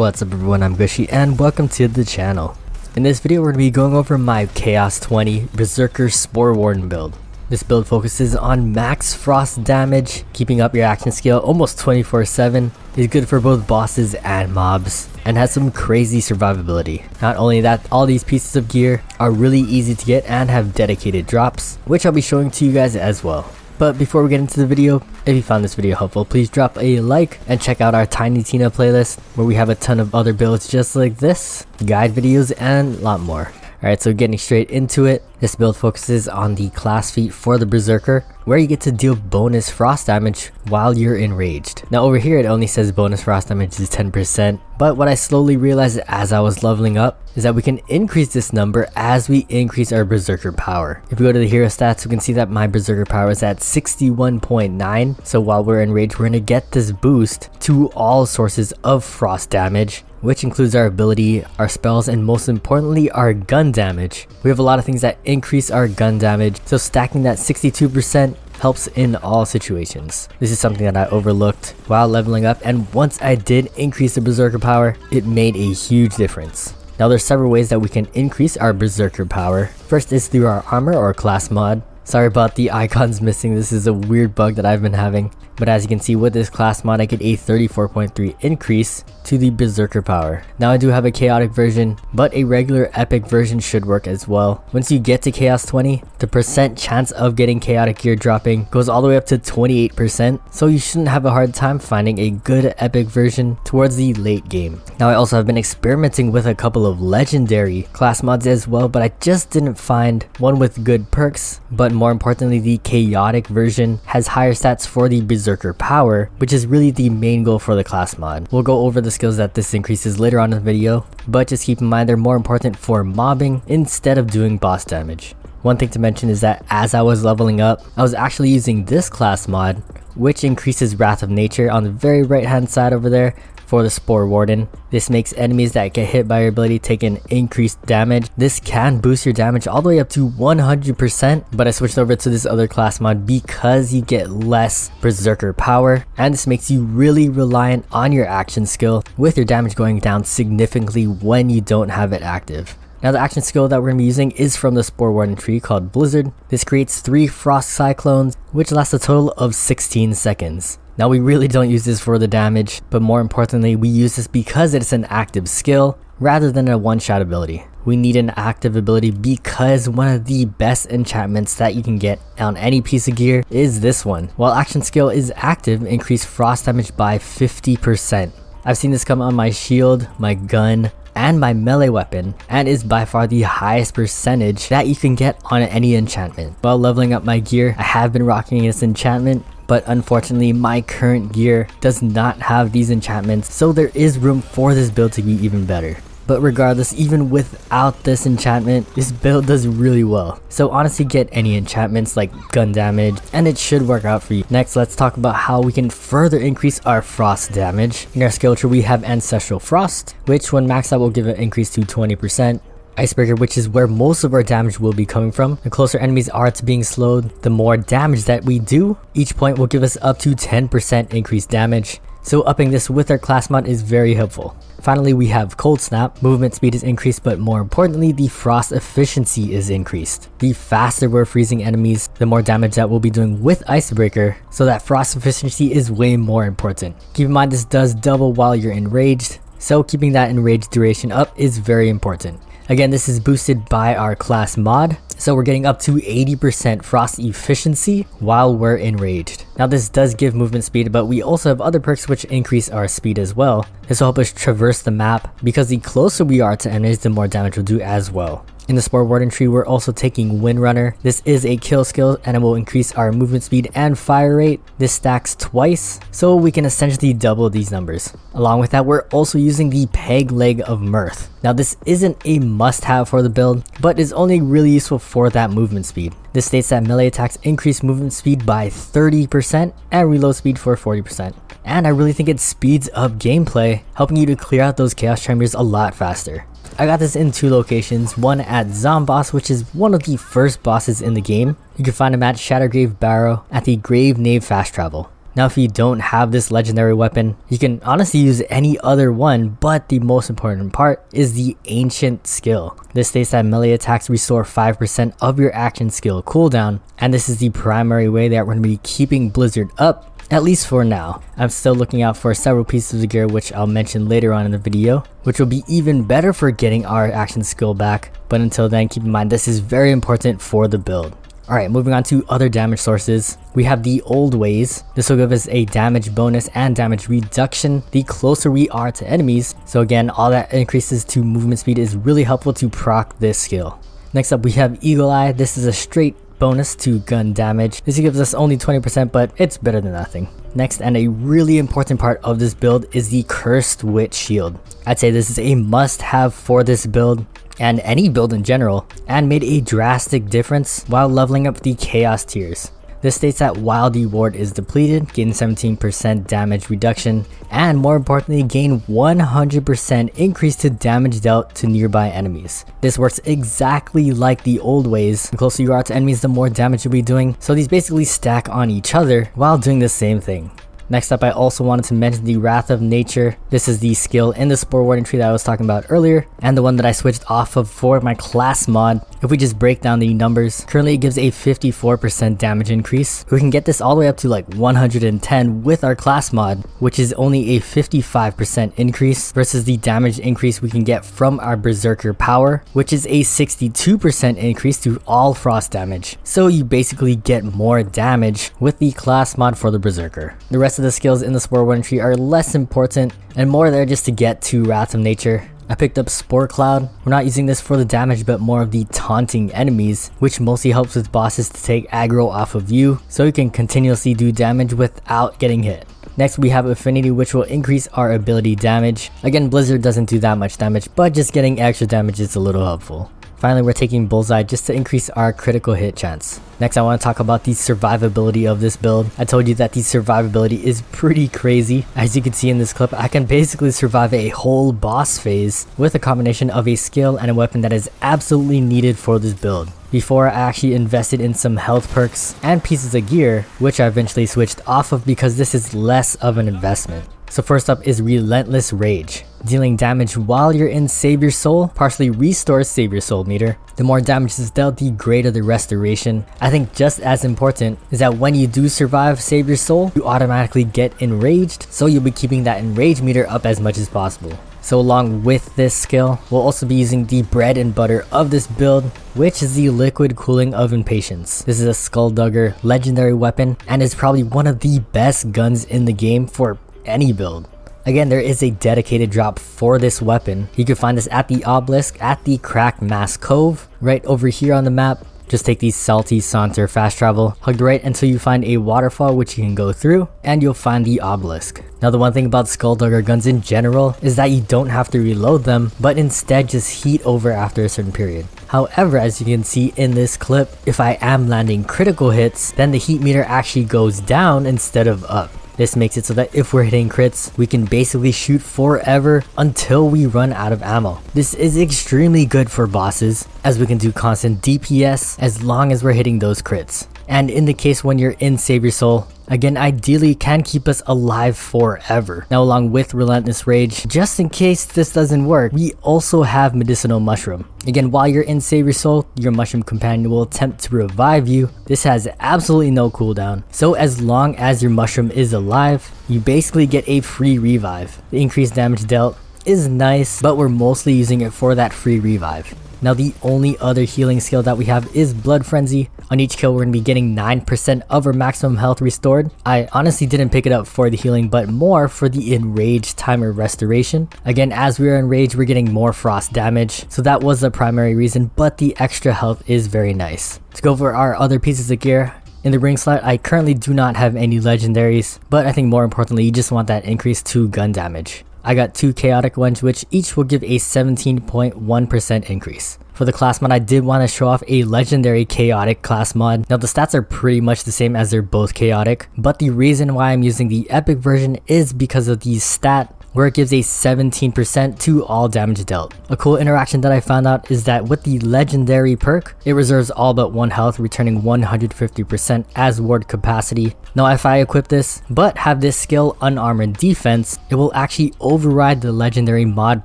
What's up everyone, I'm Gushy and welcome to the channel. In this video we're going to be going over my Chaos 20 Brrzerker Spore Warden build. This build focuses on max frost damage, keeping up your action skill almost 24/7, is good for both bosses and mobs, and has some crazy survivability. Not only that, all these pieces of gear are really easy to get and have dedicated drops, which I'll be showing to you guys as well. But before we get into the video, if you found this video helpful, please drop a like and check out our Tiny Tina playlist where we have a ton of other builds just like this, guide videos, and a lot more. Alright, so getting straight into it, this build focuses on the class feat for the Brrzerker, where you get to deal bonus frost damage while you're enraged. Now over here it only says bonus frost damage is 10%, but what I slowly realized as I was leveling up is that we can increase this number as we increase our Brrzerker power. If we go to the hero stats, we can see that my Brrzerker power is at 61.9, so while we're enraged we're going to get this boost to all sources of frost damage, which includes our ability, our spells, and most importantly our gun damage. We have a lot of things that increase our gun damage, so stacking that 62% helps in all situations. This is something that I overlooked while leveling up, and once I did increase the Brrzerker power, it made a huge difference. Now there's several ways that we can increase our Brrzerker power. First is through our armor or class mod. Sorry about the icons missing, this is a weird bug that I've been having. But as you can see with this class mod, I get a 34.3 increase to the Brrzerker power. Now I do have a chaotic version, but a regular epic version should work as well. Once you get to Chaos 20, the percent chance of getting chaotic gear dropping goes all the way up to 28%, so you shouldn't have a hard time finding a good epic version towards the late game. Now I also have been experimenting with a couple of legendary class mods as well, but I just didn't find one with good perks, but more importantly the chaotic version has higher stats for the Brrzerker power, which is really the main goal for the class mod. We'll go over the skills that this increases later on in the video, but just keep in mind they're more important for mobbing instead of doing boss damage. One thing to mention is that as I was leveling up, I was actually using this class mod, which increases Wrath of Nature on the very right hand side over there for the Spore Warden. This makes enemies that get hit by your ability take an increased damage. This can boost your damage all the way up to 100%, but I switched over to this other class mod because you get less Brrzerker power, and this makes you really reliant on your action skill, with your damage going down significantly when you don't have it active. Now the action skill that we're going to be using is from the Spore Warden tree called Blizzard. This creates 3 frost cyclones, which last a total of 16 seconds. Now we really don't use this for the damage, but more importantly we use this because it's an active skill rather than a one-shot ability. We need an active ability because one of the best enchantments that you can get on any piece of gear is this one. While action skill is active, increase frost damage by 50%. I've seen this come on my shield, my gun, and my melee weapon, and is by far the highest percentage that you can get on any enchantment. While leveling up my gear, I have been rocking this enchantment, but unfortunately my current gear does not have these enchantments, so there is room for this build to be even better. But regardless, even without this enchantment, this build does really well. So honestly, get any enchantments like gun damage and it should work out for you. Next, let's talk about how we can further increase our frost damage. In our skill tree we have Ancestral Frost, which when maxed out will give an increase to 20%. Icebreaker, which is where most of our damage will be coming from. The closer enemies are to being slowed, the more damage that we do. Each point will give us up to 10% increased damage, so upping this with our class mod is very helpful. Finally, we have Cold Snap. Movement speed is increased, but more importantly the frost efficiency is increased. The faster we're freezing enemies, the more damage that we'll be doing with Icebreaker, so that frost efficiency is way more important. Keep in mind this does double while you're enraged, so keeping that enraged duration up is very important. Again, this is boosted by our class mod, so we're getting up to 80% frost efficiency while we're enraged. Now this does give movement speed, but we also have other perks which increase our speed as well. This will help us traverse the map because the closer we are to enemies, the more damage we'll do as well. In the Spore Warden tree, we're also taking Windrunner. This is a kill skill and it will increase our movement speed and fire rate. This stacks twice, so we can essentially double these numbers. Along with that, we're also using the Peg Leg of Mirth. Now this isn't a must-have for the build, but is only really useful for that movement speed. This states that melee attacks increase movement speed by 30% and reload speed for 40%. And I really think it speeds up gameplay, helping you to clear out those chaos chambers a lot faster. I got this in 2 locations, one at Zomboss, which is one of the first bosses in the game. You can find him at Shattergrave Barrow at the Grave Nave Fast Travel. Now if you don't have this legendary weapon, you can honestly use any other one, but the most important part is the ancient skill. This states that melee attacks restore 5% of your action skill cooldown, and this is the primary way that we're going to be keeping Blizzard up, at least for now. I'm still looking out for several pieces of gear which I'll mention later on in the video, which will be even better for getting our action skill back, but until then keep in mind this is very important for the build. Alright, moving on to other damage sources. We have the old ways. This will give us a damage bonus and damage reduction the closer we are to enemies. So again, all that increases to movement speed is really helpful to proc this skill. Next up we have Eagle Eye. This is a straight bonus to gun damage. This gives us only 20%, but it's better than nothing. Next, and a really important part of this build, is the Cursed Witch Shield. I'd say this is a must-have for this build and any build in general, and made a drastic difference while leveling up the Chaos tiers. This states that while the ward is depleted, gain 17% damage reduction, and more importantly, gain 100% increase to damage dealt to nearby enemies. This works exactly like the old ways. The closer you are to enemies, the more damage you'll be doing, so these basically stack on each other while doing the same thing. Next up, I also wanted to mention the Wrath of Nature. This is the skill in the Spore Warden tree that I was talking about earlier, and the one that I switched off of for my class mod. If we just break down the numbers, currently it gives a 54% damage increase. We can get this all the way up to like 110 with our class mod, which is only a 55% increase versus the damage increase we can get from our Brrzerker power, which is a 62% increase to all frost damage. So you basically get more damage with the class mod for the Brrzerker. The rest of the skills in the Spore Warden tree are less important and more there just to get to Wrath of Nature. I picked up Spore Cloud. We're not using this for the damage but more of the taunting enemies, which mostly helps with bosses to take aggro off of you so you can continuously do damage without getting hit. Next we have Affinity, which will increase our ability damage. Again, Blizzard doesn't do that much damage, but just getting extra damage is a little helpful. Finally, we're taking Bullseye just to increase our critical hit chance. Next, I want to talk about the survivability of this build. I told you that the survivability is pretty crazy. As you can see in this clip, I can basically survive a whole boss phase with a combination of a skill and a weapon that is absolutely needed for this build. Before, I actually invested in some health perks and pieces of gear, which I eventually switched off of because this is less of an investment. So first up is Relentless Rage. Dealing damage while you're in Save Your Soul partially restores Save Your Soul meter. The more damage is dealt, the greater the restoration. I think just as important is that when you do survive Save Your Soul, you automatically get enraged, so you'll be keeping that enrage meter up as much as possible. So along with this skill, we'll also be using the bread and butter of this build, which is the Liquid Cooling of Impatience. This is a Skulldugger legendary weapon and is probably one of the best guns in the game for any build. Again, there is a dedicated drop for this weapon. You can find this at the obelisk at the Cracked Mass Cove right over here on the map. Just take the Salty Saunter fast travel, hug the right until you find a waterfall which you can go through, and you'll find the obelisk. Now the one thing about Skulldugger guns in general is that you don't have to reload them, but instead just heat over after a certain period. However, as you can see in this clip, if I am landing critical hits, then the heat meter actually goes down instead of up. This makes it so that if we're hitting crits, we can basically shoot forever until we run out of ammo. This is extremely good for bosses, as we can do constant DPS as long as we're hitting those crits. And in the case when you're in Save Your Soul, again, ideally can keep us alive forever. Now along with Relentless Rage, just in case this doesn't work, we also have Medicinal Mushroom. Again, while you're in Save Your Soul, your mushroom companion will attempt to revive you. This has absolutely no cooldown, so as long as your mushroom is alive, you basically get a free revive. The increased damage dealt is nice, but we're mostly using it for that free revive. Now the only other healing skill that we have is Blood Frenzy. On each kill we're going to be getting 9% of our maximum health restored. I honestly didn't pick it up for the healing, but more for the enraged timer restoration. Again, as we are enraged, we're getting more frost damage, so that was the primary reason, but the extra health is very nice. To go over our other pieces of gear, in the ring slot, I currently do not have any legendaries, but I think more importantly, you just want that increase to gun damage. I got 2 chaotic ones, which each will give a 17.1% increase. For the class mod, I did want to show off a legendary chaotic class mod. Now the stats are pretty much the same as they're both chaotic, but the reason why I'm using the epic version is because of the stat where it gives a 17% to all damage dealt. A cool interaction that I found out is that with the legendary perk, it reserves all but 1 health, returning 150% as ward capacity. Now if I equip this, but have this skill unarmored defense, it will actually override the legendary mod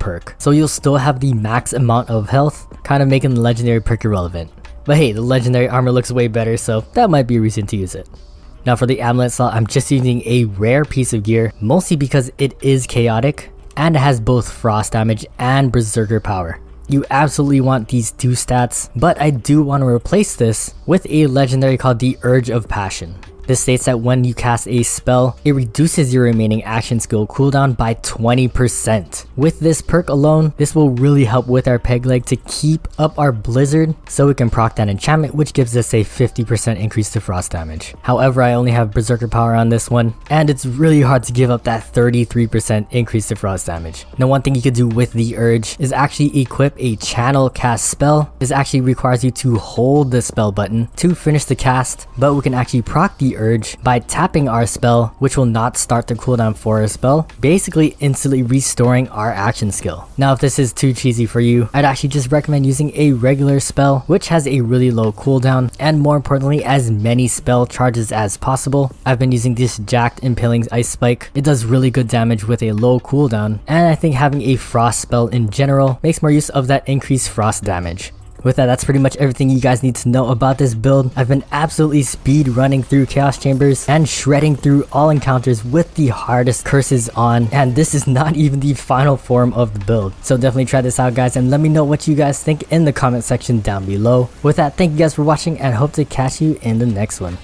perk. So you'll still have the max amount of health, kind of making the legendary perk irrelevant. But hey, the legendary armor looks way better, so that might be a reason to use it. Now for the amulet slot, I'm just using a rare piece of gear, mostly because it is chaotic and it has both frost damage and berserker power. You absolutely want these 2 stats, but I do want to replace this with a legendary called the Urge of Passion. This states that when you cast a spell, it reduces your remaining action skill cooldown by 20%. With this perk alone, this will really help with our peg leg to keep up our blizzard so we can proc that enchantment, which gives us a 50% increase to frost damage. However, I only have berserker power on this one, and it's really hard to give up that 33% increase to frost damage. Now one thing you could do with the Urge is actually equip a channel cast spell. This actually requires you to hold the spell button to finish the cast, but we can actually proc the Urge by tapping our spell, which will not start the cooldown for our spell, basically instantly restoring our action skill. Now if this is too cheesy for you, I'd actually just recommend using a regular spell which has a really low cooldown and more importantly as many spell charges as possible. I've been using this Jacked Impaling Ice Spike. It does really good damage with a low cooldown, and I think having a frost spell in general makes more use of that increased frost damage. With that, that's pretty much everything you guys need to know about this build. I've been absolutely speed running through Chaos Chambers and shredding through all encounters with the hardest curses on, and this is not even the final form of the build. So definitely try this out guys, and let me know what you guys think in the comment section down below. With that, thank you guys for watching and hope to catch you in the next one.